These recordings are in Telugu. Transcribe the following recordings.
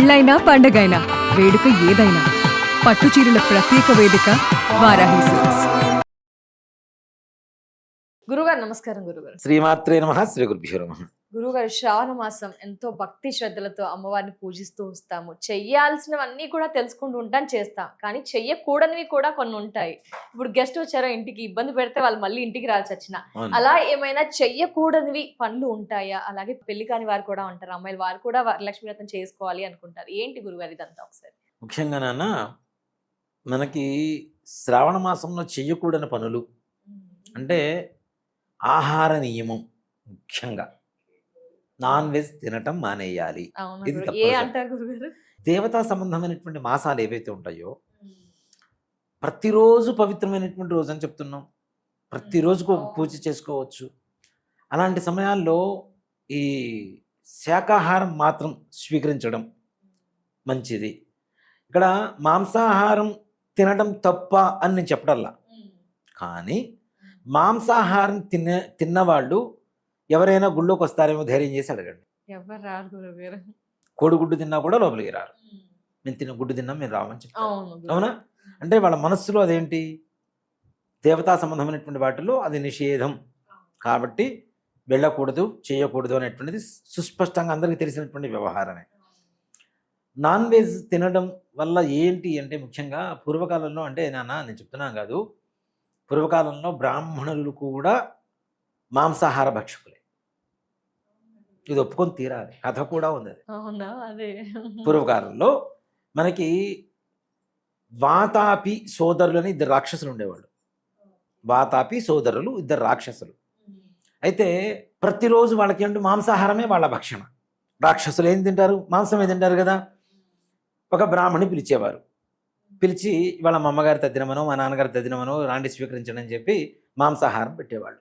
పెళ్ళైనా పండగైనా వేడుక ఏదైనా పట్టు చీరల ప్రత్యేక వేదిక వారాహి సిల్క్స్. గురుగారు నమస్కారం. గురుగారు శ్రీమాత్రే నమః. శ్రీ గురుభ్యో నమః. గురుగారు శ్రావణ మాసం ఎంతో భక్తి శ్రద్ధలతో అమ్మవారిని పూజిస్తూ వస్తాము. చెయ్యాల్సినవన్నీ కూడా తెలుసుకుంటూ ఉంటాం, చేస్తాం. కానీ చెయ్యకూడనివి కూడా కొన్ని ఉంటాయి. ఇప్పుడు గెస్ట్ వచ్చారో ఇంటికి, ఇబ్బంది పెడితే వాళ్ళు మళ్ళీ ఇంటికి రాల్సి వచ్చిన అలా ఏమైనా చెయ్యకూడనివి పనులు ఉంటాయా? అలాగే పెళ్లి కాని వారు కూడా ఉంటారు, అమ్మాయిలు, వారు కూడా వరలక్ష్మి వ్రతం చేసుకోవాలి అనుకుంటారు. ఏంటి గురుగారు ఇదంతా ఒకసారి? ముఖ్యంగా నాన్న, మనకి శ్రావణ మాసంలో చెయ్యకూడని పనులు అంటే ఆహార నియమం. ముఖ్యంగా నాన్ వెజ్ తినటం మానేయాలి. ఇది ఏ అంటారు గురుగారు? దేవతా సంబంధమైనటువంటి మాసాలు ఏవైతే ఉంటాయో ప్రతిరోజు పవిత్రమైనటువంటి రోజు అని చెప్తున్నాం. ప్రతిరోజుకు ఒక పూజ చేసుకోవచ్చు. అలాంటి సమయాల్లో ఈ శాకాహారం మాత్రం స్వీకరించడం మంచిది. ఇక్కడ మాంసాహారం తినడం తప్ప అని నేను చెప్పడల్లా, కానీ మాంసాహారం తిన్నవాళ్ళు ఎవరైనా గుళ్ళోకి వస్తారేమో ధైర్యం చేసి అడగండి. ఎవరు రారు గురుగారు. కోడిగుడ్డు తిన్నా కూడా లోపలికి రారు. మేము తిన్న గుడ్డు తిన్నాం, మేము రామని చెప్తాం. అవునా? అంటే వాళ్ళ మనస్సులో అదేంటి, దేవతా సంబంధమైనటువంటి వాటిలో అది నిషేధం కాబట్టి వెళ్ళకూడదు, చేయకూడదు అనేటువంటిది సుస్పష్టంగా అందరికీ తెలిసినటువంటి వ్యవహారమే. నాన్ వెజ్ తినడం వల్ల ఏంటి అంటే, ముఖ్యంగా పూర్వకాలంలో, అంటే నేను చెప్తున్నాను కాదు, పూర్వకాలంలో బ్రాహ్మణులు కూడా మాంసాహార భక్షకులే. ఇది ఒప్పుకొని తీరాలి, కథ కూడా ఉంది. అది పూర్వకాలంలో మనకి వాతాపి సోదరులు అని ఇద్దరు రాక్షసులు ఉండేవాళ్ళు. వాతాపి సోదరులు ఇద్దరు రాక్షసులు. అయితే ప్రతిరోజు వాళ్ళకి ఏంటి, మాంసాహారమే వాళ్ళ భక్షణ. రాక్షసులు ఏం తింటారు? మాంసమే తింటారు కదా. ఒక బ్రాహ్మణి పిలిచేవారు. పిలిచి వాళ్ళ మా అమ్మగారి తద్దినమనో మా నాన్నగారి తద్దినమనో రాండి స్వీకరించండి అని చెప్పి మాంసాహారం పెట్టేవాళ్ళు.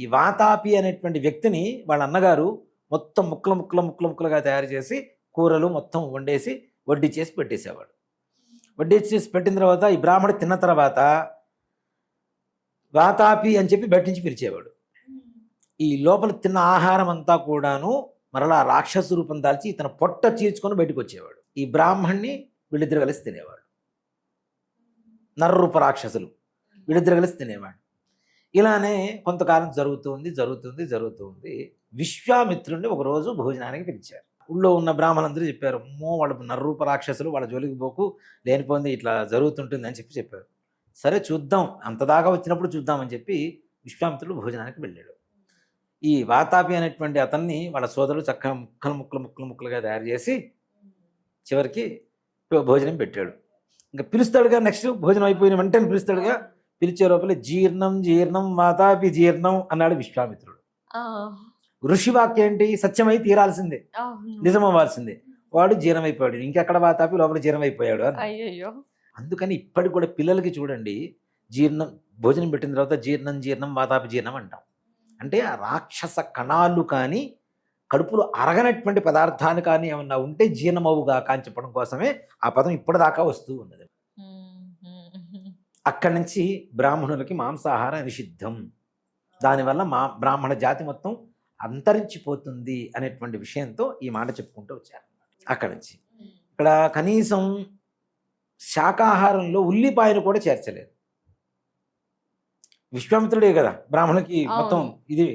ఈ వాతాపి అనేటువంటి వ్యక్తిని వాళ్ళ అన్నగారు మొత్తం ముక్కలుగా తయారు చేసి కూరలు మొత్తం వండేసి వడ్డీ చేసి పెట్టేసేవాడు. వడ్డీ చేసి పెట్టిన తర్వాత ఈ బ్రాహ్మడు తిన్న తర్వాత వాతాపి అని చెప్పి బయట నుంచి పిలిచేవాడు. ఈ లోపల తిన్న ఆహారం అంతా కూడాను మరలా రాక్షస రూపం దాల్చి ఇతను పొట్ట చీల్చుకొని బయటకు వచ్చేవాడు. ఈ బ్రాహ్మణ్ణి వీళ్ళిద్దరు కలిసి తినేవాడు. నరరూప రాక్షసులు వీళ్ళిద్దరు కలిసి తినేవాడు. ఇలానే కొంతకాలం జరుగుతుంది. విశ్వామిత్రుడిని ఒకరోజు భోజనానికి పిలిచారు. ఊళ్ళో ఉన్న బ్రాహ్మణులందరూ చెప్పారు, అమ్మో వాళ్ళు నరరూప రాక్షసులు, వాళ్ళ జోలికి పోకు, లేనిపోయింది ఇట్లా జరుగుతుంటుంది అని చెప్పారు. సరే చూద్దాం, అంతదాకా వచ్చినప్పుడు చూద్దామని చెప్పి విశ్వామిత్రుడు భోజనానికి వెళ్ళాడు. ఈ వాతాపి అనేటువంటి అతన్ని వాళ్ళ సోదరుడు చక్కగా ముక్కలుగా తయారు చేసి చివరికి భోజనం పెట్టాడు. ఇంకా పిలుస్తాడుగా, నెక్స్ట్ భోజనం అయిపోయిన వెంటనే పిలుస్తాడుగా. పిలిచే లోపల జీర్ణం వాతాపి జీర్ణం అన్నాడు విశ్వామిత్రుడు. ఋషివాక్యం ఏంటి, సత్యమై తీరాల్సిందే, నిజమవ్వాల్సిందే. వాడు జీర్ణమైపోయాడు. ఇంకెక్కడ వాతాపి లోపల జీర్ణమైపోయాడు. అందుకని ఇప్పటికి కూడా పిల్లలకి చూడండి, భోజనం పెట్టిన తర్వాత జీర్ణం వాతాపి జీర్ణం అంటాం. అంటే ఆ రాక్షస కణాలు కానీ కడుపులో అరగనటువంటి పదార్థాలు కానీ ఏమన్నా ఉంటే జీర్ణమవుగాక అని చెప్పడం కోసమే ఆ పదం ఇప్పటిదాకా వస్తూ ఉన్నది. అక్కడి నుంచి బ్రాహ్మణులకి మాంసాహారం నిషిద్ధం. దానివల్ల బ్రాహ్మణ జాతి మొత్తం అంతరించిపోతుంది అనేటువంటి విషయంతో ఈ మాట చెప్పుకుంటూ వచ్చారు. అక్కడి నుంచి ఇక్కడ కనీసం శాకాహారంలో ఉల్లిపాయను కూడా చేర్చలేదు. విశ్వామిత్రుడే కదా బ్రాహ్మణులకి మొత్తం ఇది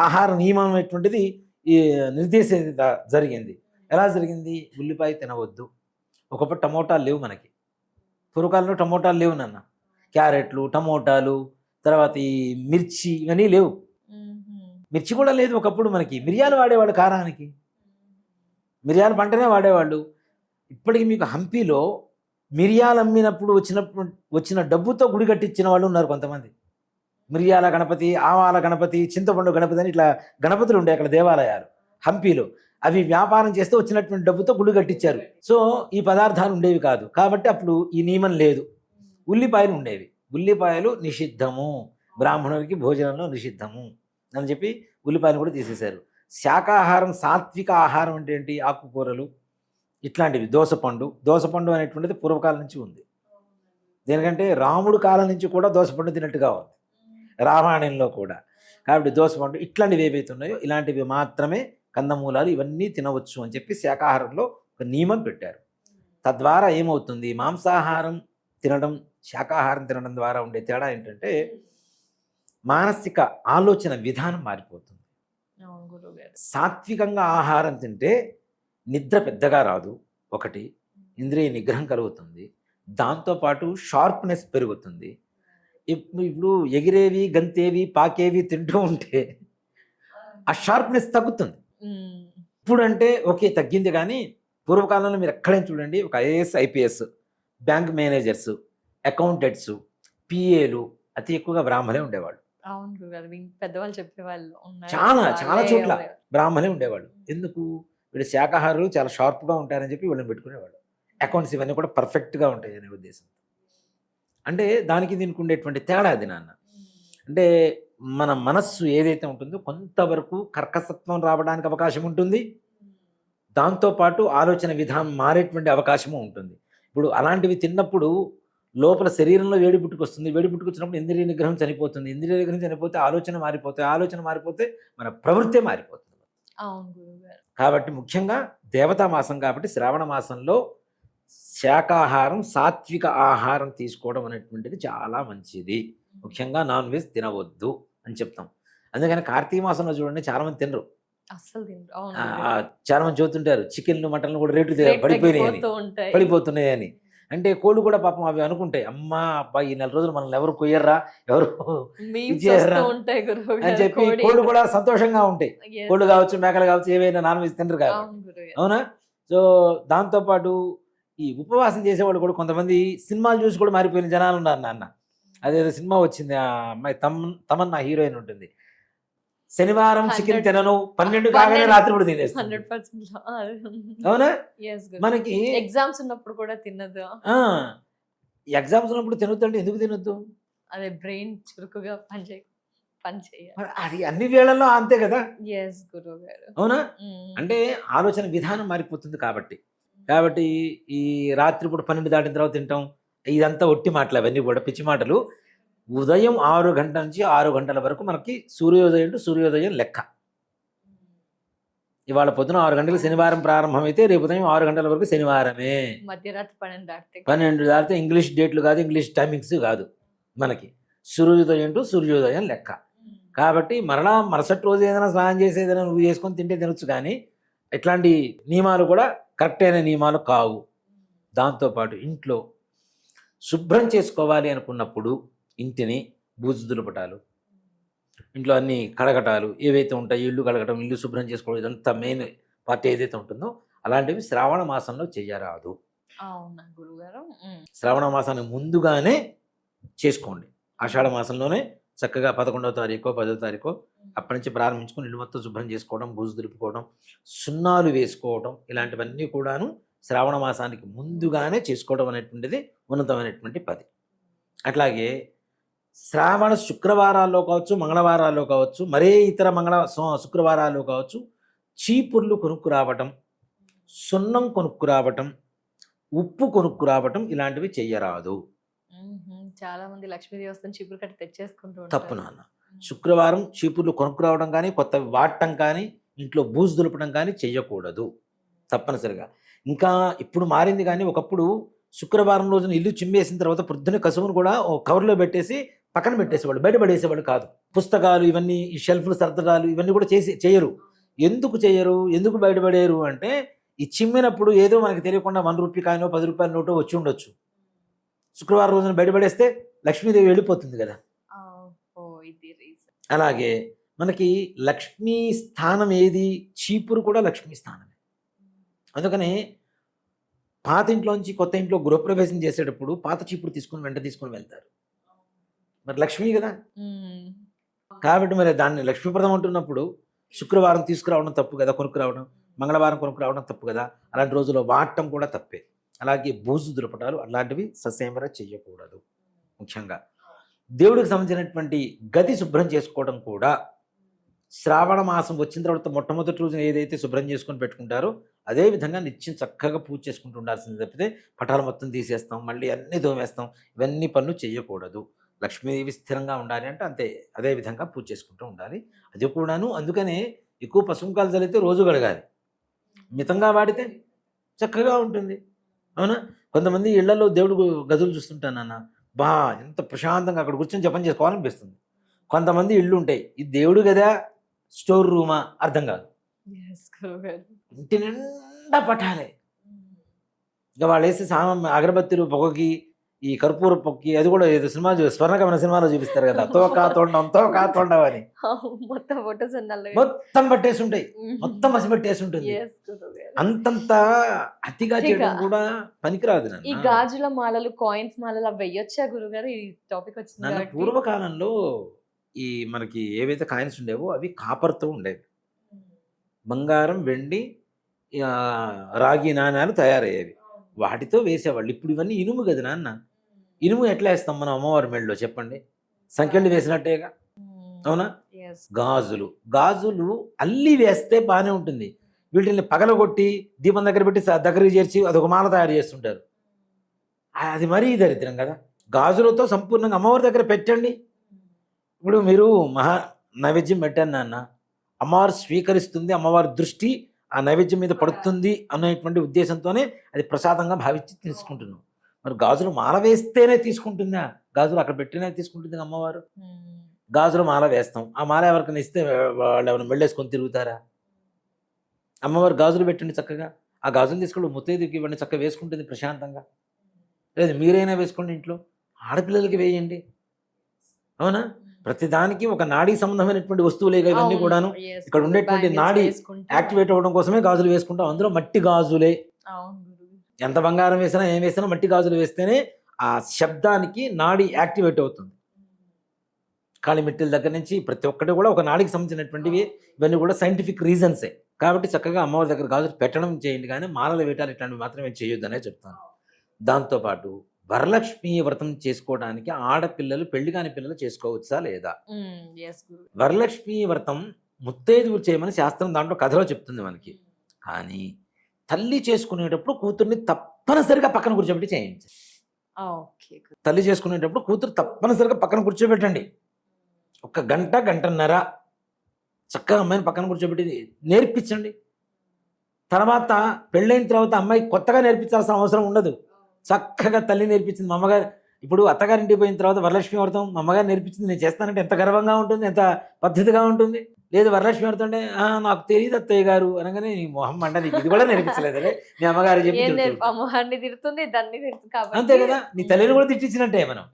ఆహార నియమం అనేటువంటిది ఈ నిర్దేశం జరిగింది. ఎలా జరిగింది? ఉల్లిపాయ తినవద్దు. ఒకప్పుడు టమోటాలు లేవు మనకి, పూర్వకాలంలో టమోటాలు లేవు నాన్న. క్యారెట్లు, టమోటాలు, తర్వాత ఈ మిర్చి ఇవన్నీ లేవు. మిర్చి కూడా లేదు ఒకప్పుడు. మనకి మిరియాలు వాడేవాళ్ళు కారానికి, మిరియాల పంటనే వాడేవాళ్ళు. ఇప్పటికి మీకు హంపీలో మిరియాలు అమ్మినప్పుడు వచ్చిన డబ్బుతో గుడి కట్టించిన వాళ్ళు ఉన్నారు కొంతమంది. మిరియాల గణపతి, ఆవాల గణపతి, చింతపండు గణపతి అని ఇట్లా గణపతులు ఉండే అక్కడ దేవాలయాలు హంపీలో. అవి వ్యాపారం చేస్తే వచ్చినటువంటి డబ్బుతో గుడి కట్టించారు. సో ఈ పదార్థాలు ఉండేవి కాదు కాబట్టి అప్పుడు ఈ నియమం లేదు. ఉల్లిపాయలు ఉండేవి. ఉల్లిపాయలు నిషిద్ధము, బ్రాహ్మణుడికి భోజనంలో నిషిద్ధము అని చెప్పి ఉల్లిపాయలు కూడా తీసేశారు. శాకాహారం, సాత్విక ఆహారం అంటే ఏంటి? ఆకుకూరలు ఇట్లాంటివి. దోసపండు అనేటువంటిది పూర్వకాలం నుంచి ఉంది. దేనికంటే రాముడు కాలం నుంచి కూడా దోసపండు తిన్నట్టుగా ఉంది రామాయణంలో కూడా. కాబట్టి దోసపండు ఇట్లాంటివి ఏవైతే ఉన్నాయో ఇలాంటివి మాత్రమే, కందమూలాలు ఇవన్నీ తినవచ్చు అని చెప్పి శాకాహారంలో ఒక నియమం పెట్టారు. తద్వారా ఏమవుతుంది, మాంసాహారం తినడం శాకాహారం తినడం ద్వారా ఉండే తేడా ఏంటంటే మానసిక ఆలోచన విధానం మారిపోతుంది. అవును గురువుగారు. సాత్వికంగా ఆహారం తింటే నిద్ర పెద్దగా రాదు, ఒకటి ఇంద్రియ నిగ్రహం కలుగుతుంది, దాంతోపాటు షార్ప్నెస్ పెరుగుతుంది. ఇప్పుడు ఎగిరేవి గంతేవి పాకేవి తింటూ ఉంటే ఆ షార్ప్నెస్ తగ్గుతుంది. ఇప్పుడు అంటే ఓకే తగ్గింది, కానీ పూర్వకాలంలో మీరు ఎక్కడైనా చూడండి, ఒక IAS IPS, bank managers, accountants, పిఏలు అతి ఎక్కువగా బ్రాహ్మణే ఉండేవాళ్ళు. అవును గురుగారు. పెద్దవాళ్ళు చెప్పేవాళ్ళు ఉన్నారు. చాలా చాలా వాళ్ళే చోట్ల బ్రాహ్మణే ఉండేవాళ్ళు. ఎందుకు, వీళ్ళు శాకాహారులు చాలా షార్ప్గా ఉంటారని చెప్పి వీళ్ళని పెట్టుకునేవాళ్ళు. అకౌంట్స్ ఇవన్నీ కూడా పర్ఫెక్ట్గా ఉంటాయి అనే ఉద్దేశం. అంటే దానికి దీనికి ఉండేటువంటి తేడా అది నాన్న. అంటే మన మనస్సు ఏదైతే ఉంటుందో కొంతవరకు కర్కసత్వం రావడానికి అవకాశం ఉంటుంది, దాంతోపాటు ఆలోచన విధానం మారేటువంటి అవకాశము ఉంటుంది. ఇప్పుడు అలాంటివి తిన్నప్పుడు లోపల శరీరంలో వేడి పుట్టుకొస్తుంది, వేడి పుట్టుకొచ్చినప్పుడు ఇంద్రియ నిగ్రహం చనిపోతుంది, ఇంద్రియ నిగ్రహం చనిపోతే ఆలోచన మారిపోతాయి, ఆలోచన మారిపోతే మన ప్రవృత్తే మారిపోతుంది. అవును గురువుగారు. కాబట్టి ముఖ్యంగా దేవతా మాసం కాబట్టి శ్రావణ మాసంలో శాకాహారం సాత్విక ఆహారం తీసుకోవడం అనేటువంటిది చాలా మంచిది. ముఖ్యంగా నాన్ వెజ్ తినవద్దు అని చెప్తాం. అందుకని కార్తీక మాసంలో చూడండి చాలా మంది తినరు. అస్సలు తినరు. అవును ఆ, గురువుగారు. చాలా మంది చూస్తుంటారు చికెన్లు మటన్లు కూడా రేటు రేట్ పడిపోయినాయని, తగ్గిపోతూ ఉంటాయి. పడిపోతున్నాయని. అంటే కోళ్ళు కూడా పాపం అవి అనుకుంటాయి, అమ్మా అబ్బాయి ఈ 4 రోజులు మనల్ని ఎవరు కొయ్యర్రా, ఎవరు Memes ఇచ్చేయర్రా వస్తూ ఉంటాయి అని గురువుగారు. చెప్పి కోడి కోళ్ళు కూడా సంతోషంగా ఉంటాయి. Yes. కోళ్ళు కావచ్చు, మేకలు కావచ్చు, ఏవైనా నాన్ వెజ్ తినరు కాబట్టి. అవును గురువుగారు. అవునా? సో దాంతోపాటు ఈ ఉపవాసం చేసేవాళ్ళు కూడా కొంతమంది సినిమాలు చూసి కూడా మారిపోయిన జనాలు ఉన్నారు నాన్న. అదేదో సినిమా వచ్చింది, ఆ అమ్మాయి తమన్నా హీరోయిన్ ఉంటుంది, శనివారం చికెన్ 100 తినను 12 కాగానే రాత్రి కూడా తినేస్తుంది. 100% అవునా? Yes, గురు. మనకి ఎగ్జామ్స్ ఉన్నప్పుడు కూడా తినదు. ఎగ్జామ్స్ ఉన్నప్పుడు తినొద్దు అంటే ఎందుకు తినొద్దు? అదే బ్రెయిన్ చురుకుగా పని చేయాలి. మరి అది అన్ని వేళల్లో అంతే కదా. ఎస్ గురువుగారు. అవునా? అంటే ఆలోచన విధానం మారిపోతుంది కాబట్టి ఈ రాత్రిపూట 12 దాటిన తర్వాత తింటాం, ఇదంతా ఒట్టి మాటలు, అవన్నీ కూడా పిచ్చి మాటలు. ఉదయం 6 గంటల నుంచి 6 గంటల వరకు మనకి సూర్యోదయం టు సూర్యోదయం లెక్క. ఇవాళ పొద్దున 6 గంటలకు శనివారం ప్రారంభమైతే రేపు ఉదయం 6 గంటల వరకు శనివారమే. మధ్యరాత్రి 12 దాటితే 12 దాటితే ఇంగ్లీష్ డేట్లు కాదు, ఇంగ్లీష్ టైమింగ్స్ కాదు, మనకి సూర్యోదయం టు సూర్యోదయం లెక్క. కాబట్టి మరలా మరుసటి రోజు ఏదైనా స్నానం చేసి ఏదైనా నువ్వు చేసుకొని తింటే తినొచ్చు, కానీ ఇట్లాంటి నియమాలు కూడా కరెక్ట్ అయిన నియమాలు కావు. దాంతోపాటు ఇంట్లో శుభ్రం చేసుకోవాలి అనుకున్నప్పుడు ఇంటిని బూజు దులపటాలు, ఇంట్లో అన్ని కడగటాలు ఏవైతే ఉంటాయో, ఇల్లు కడగటం, ఇల్లు శుభ్రం చేసుకోవడం, ఇదంతా మెయిన్ పార్ట్ ఏదైతే ఉంటుందో అలాంటివి శ్రావణ మాసంలో చెయ్యరాదు. అవునా గురుగారు. శ్రావణ మాసానికి ముందుగానే చేసుకోండి. ఆషాఢ మాసంలోనే చక్కగా 11వ తారీఖు 10వ తారీఖు అప్పటి నుంచి ప్రారంభించుకొని ఇల్లు మొత్తం శుభ్రం చేసుకోవడం, బూజు దులుపుకోవడం, సున్నాలు వేసుకోవడం, ఇలాంటివన్నీ కూడాను శ్రావణ మాసానికి ముందుగానే చేసుకోవడం అనేటువంటిది ఉన్నతమైనటువంటి పది. అట్లాగే శ్రావణ శుక్రవారాల్లో కావచ్చు, మంగళవారాల్లో కావచ్చు, మరే ఇతర శుక్రవారాల్లో కావచ్చు, చీపుర్లు కొనుక్కు రావటం, సున్నం కొనుక్కు రావటం, ఉప్పు కొనుక్కు రావటం ఇలాంటివి చెయ్యరాదు. చాలా మంది లక్ష్మీదేవి వస్తుంది చీపురు కట్టి తెచ్చేసుకుంటూ తప్పు నాన్న. శుక్రవారం చీపుర్లు కొనుక్కు రావడం కానీ, కొత్తవి వాడటం కానీ, ఇంట్లో బూజు దులపడం కానీ చెయ్యకూడదు తప్పనిసరిగా. ఇంకా ఇప్పుడు మారింది, కానీ ఒకప్పుడు శుక్రవారం రోజున ఇల్లు చిమ్మేసిన తర్వాత పొద్దున్న కసువును కూడా ఓ కవర్లో పెట్టేసి పక్కన పెట్టేసేవాడు, బయట పడేసేవాడు కాదు. పుస్తకాలు ఇవన్నీ, ఈ షెల్ఫ్లు సర్దడాలు ఇవన్నీ కూడా చేయరు. ఎందుకు చేయరు, ఎందుకు బయటపడేరు అంటే, ఈ చిమ్మినప్పుడు ఏదో మనకి తెలియకుండా 1 రూపాయి కాయనో 10 రూపాయల నోటో వచ్చి ఉండొచ్చు. శుక్రవారం రోజున బయటపడేస్తే లక్ష్మీదేవి వెళ్ళిపోతుంది కదా. అలాగే మనకి లక్ష్మీ స్థానం ఏది, చీపురు కూడా లక్ష్మీ స్థానమే. అందుకనే పాత ఇంట్లోంచి కొత్త ఇంట్లో గృహప్రవేశం చేసేటప్పుడు పాత చీపురు వెంట తీసుకుని వెళ్తారు. మరి లక్ష్మీ కదా, కాబట్టి మరి దాన్ని లక్ష్మీప్రదం అంటున్నప్పుడు శుక్రవారం తీసుకురావడం తప్పు కదా, కొనుక్కురావడం, మంగళవారం కొనుక్కురావడం తప్పు కదా, అలాంటి రోజుల్లో వాడటం కూడా తప్పే. అలాగే బూజు దులపటాలు అలాంటివి ససేమర చెయ్యకూడదు. ముఖ్యంగా దేవుడికి సంబంధించినటువంటి గది శుభ్రం చేసుకోవడం కూడా శ్రావణ మాసం వచ్చిన తర్వాత మొట్టమొదటి రోజున ఏదైతే శుభ్రం చేసుకొని పెట్టుకుంటారో అదే విధంగా నిత్యం చక్కగా పూజ చేసుకుంటూ ఉండాల్సింది తప్పితే పటాలు మొత్తం తీసేస్తాం, మళ్ళీ అన్నీ దోమేస్తాం, ఇవన్నీ పనులు చేయకూడదు. లక్ష్మీదేవి స్థిరంగా ఉండాలి అంటే అంతే, అదే విధంగా పూజ చేసుకుంటూ ఉండాలి. అది కూడాను అందుకనే ఎక్కువ పసుపుకాలు చల్లితే రోజు కడగాలి, మితంగా వాడితే చక్కగా ఉంటుంది. అవునా? కొంతమంది ఇళ్లలో దేవుడు గదులు చూస్తుంటాను నాన్న, బా ఎంత ప్రశాంతంగా అక్కడ కూర్చొని జపం చేసుకోవాలనిపిస్తుంది. కొంతమంది ఇళ్ళు ఉంటాయి, ఇది దేవుడు కదా స్టోర్ రూమా అర్థం కాదు. Yes, గురుగారు. ఇంటి నిండా పటాలే. ఇక వాళ్ళు వేసే అగరబత్తిలు పొగకి, ఈ కర్పూర పొక్కి, అది కూడా ఏదో సినిమా స్వర్ణకమన సినిమాలో చూపిస్తారు కదా, తోకా తోండం అని మొత్తం ఫొటోస్ అన్నాళ్ళు. మొత్తం పట్టేసి ఉంటాయి, మొత్తం మసి పట్టేసి ఉంటుంది. Yes, గురుగారు. అంతంత అతిగా చేయడం కూడా పనికిరాదు ఈ నాన్న. గాజుల మాలలు, కాయిన్స్ మాలలు అవి వెయ్యొచ్చా గురుగారు? ఈ టాపిక్ వచ్చింది నాన్న కాబట్టి. పూర్వకాలంలో ఈ మనకి ఏవైతే కాయిన్స్ ఉండేవో అవి కాపర్తో ఉండేవి. బంగారం, వెండి, ఆ, రాగి నాణ్యాలు తయారయ్యేవి, వాటితో వేసేవాళ్ళు. ఇప్పుడు ఇవన్నీ ఇనుము కదా నాన్న. ఇనుము ఎట్లా వేస్తాం మనం అమ్మవారి మెడలో చెప్పండి? సంఖ్యలు వేసినట్టేగా, అవునా? Yes. గాజులు అల్లి వేస్తే బాగానే ఉంటుంది. వీటిని పగలగొట్టి దీపం దగ్గర పెట్టి దగ్గరికి చేర్చి అదొక మాల తయారు చేస్తుంటారు. అది మరీ దరిద్రం కదా. గాజులతో సంపూర్ణంగా అమ్మవారి దగ్గర పెట్టండి. ఇప్పుడు మీరు నైవేద్యం పెట్టాను నాన్న, అమ్మవారు స్వీకరిస్తుంది, అమ్మవారి దృష్టి ఆ నైవేద్యం మీద పడుతుంది అనేటువంటి ఉద్దేశంతోనే అది ప్రసాదంగా భావించి తీసుకుంటున్నాం. మరి గాజులు మాల వేస్తేనే తీసుకుంటుందా? గాజులు అక్కడ పెట్టినే తీసుకుంటుంది అమ్మవారు. గాజులు మాల వేస్తాం, ఆ మాల ఎవరికైనా ఇస్తే వాళ్ళు ఎవరైనా మెళ్ళేసుకొని తిరుగుతారా? అమ్మవారు గాజులు పెట్టండి చక్కగా, ఆ గాజులు తీసుకొని ముత్తైదుకి ఇవ్వండి, చక్కగా వేసుకుంటుంది ప్రశాంతంగా. లేదు మీరైనా వేసుకోండి, ఇంట్లో ఆడపిల్లలకి వేయండి. అవునా? ప్రతిదానికి ఒక నాడీ సంబంధమైనటువంటి వస్తువులేగా ఇవన్నీ అవును. కూడాను. Yes, ఇక్కడ ఉండేటువంటి bangles నాడీ వేసుకుంటే. యాక్టివేట్ అవ్వడం కోసమే గాజులు వేసుకుంటాం. అందులో మట్టి గాజులే. అవును గురువు. ఎంత బంగారం వేసినా ఏం వేసినా మట్టి గాజులు వేస్తేనే ఆ శబ్దానికి నాడీ యాక్టివేట్ అవుతుంది. కాళీమిట్టెల దగ్గర నుంచి ప్రతి ఒక్కటి కూడా ఒక నాడికి సంబంధించినటువంటివి. ఇవన్నీ కూడా సైంటిఫిక్ రీజన్సే. కాబట్టి చక్కగా అమ్మవారి దగ్గర గాజులు పెట్టడం చేయండి, కానీ మాలలు వేయటాలు ఇట్లాంటివి మాత్రమే చేయొద్దనే చెప్తాను. దాంతోపాటు వరలక్ష్మి వ్రతం చేసుకోవడానికి ఆడపిల్లలు, పెళ్లి కాని పిల్లలు చేసుకోవచ్చా లేదా? Yes, గురువు. వరలక్ష్మి వ్రతం ముత్తైదువురు చేయమని శాస్త్రం దాంట్లో కథలో చెప్తుంది మనకి. కానీ తల్లి చేసుకునేటప్పుడు కూతుర్ని తప్పనిసరిగా పక్కన కూర్చోబెట్టి చేయించండి. Okay, గురువు. తల్లి చేసుకునేటప్పుడు కూతురు తప్పనిసరిగా పక్కన కూర్చోబెట్టండి. ఒక గంటన్నర చక్కగా అమ్మాయిని పక్కన కూర్చోబెట్టి నేర్పించండి. తర్వాత పెళ్ళైన తర్వాత అమ్మాయి కొత్తగా నేర్పించాల్సిన అవసరం ఉండదు. చక్కగా తల్లి నేర్పించింది మా అమ్మగారు. ఇప్పుడు అత్తగారింటికి పోయిన తర్వాత వరలక్ష్మి వ్రతం మా అమ్మగారు నేర్పించింది నేను చేస్తానంటే ఎంత గర్వంగా ఉంటుంది, ఎంత పద్ధతిగా ఉంటుంది. లేదు వరలక్ష్మి వ్రతం అంటే నాకు తెలియదు అత్తయ్య గారు అనగానే నీ మొహం మంట, నీకు ఇది కూడా నేర్పించలేదే మీ అమ్మగారు చెప్పి ఏం చెబుతుంది. అమ్మవారిని తిడుతుంది, దాన్ని తిడుతుంది కాబట్టి. అంతే కదా, నీ తల్లిని కూడా తిట్టించినట్టే మనం,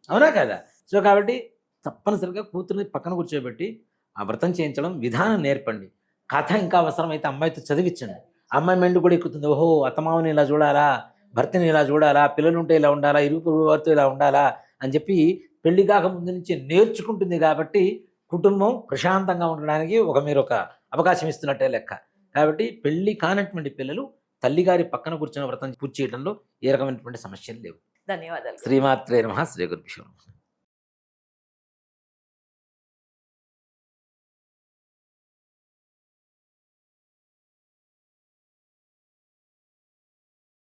అవునా కదా? సో కాబట్టి తప్పనిసరిగా కూతుర్ని పక్కన కూర్చోబెట్టి ఆ వ్రతం చేయించడం విధానం నేర్పండి. కథ ఇంకా అవసరమైతే అమ్మాయితో చదివించండి. అమ్మాయి మెండు కూడా ఎక్కుతుంది. ఓహో అత్తమామని ఇలా చూడాలా, భర్తని ఇలా చూడాలా, పిల్లలుంటే ఇలా ఉండాలా, ఇరుపు వారితో ఇలా ఉండాలా అని చెప్పి పెళ్లి కాక ముందు నుంచి నేర్చుకుంటుంది. కాబట్టి కుటుంబం ప్రశాంతంగా ఉండడానికి మీరు ఒక అవకాశం ఇస్తున్నట్టే లెక్క. కాబట్టి పెళ్లి కానటువంటి పిల్లలు తల్లిగారి పక్కన కూర్చొని వ్రతం పూర్తి చేయడంలో ఏ రకమైనటువంటి సమస్యలు లేవు. ధన్యవాదాలు. శ్రీమాత్రే నమః. శ్రీ గురుభ్యో నమః.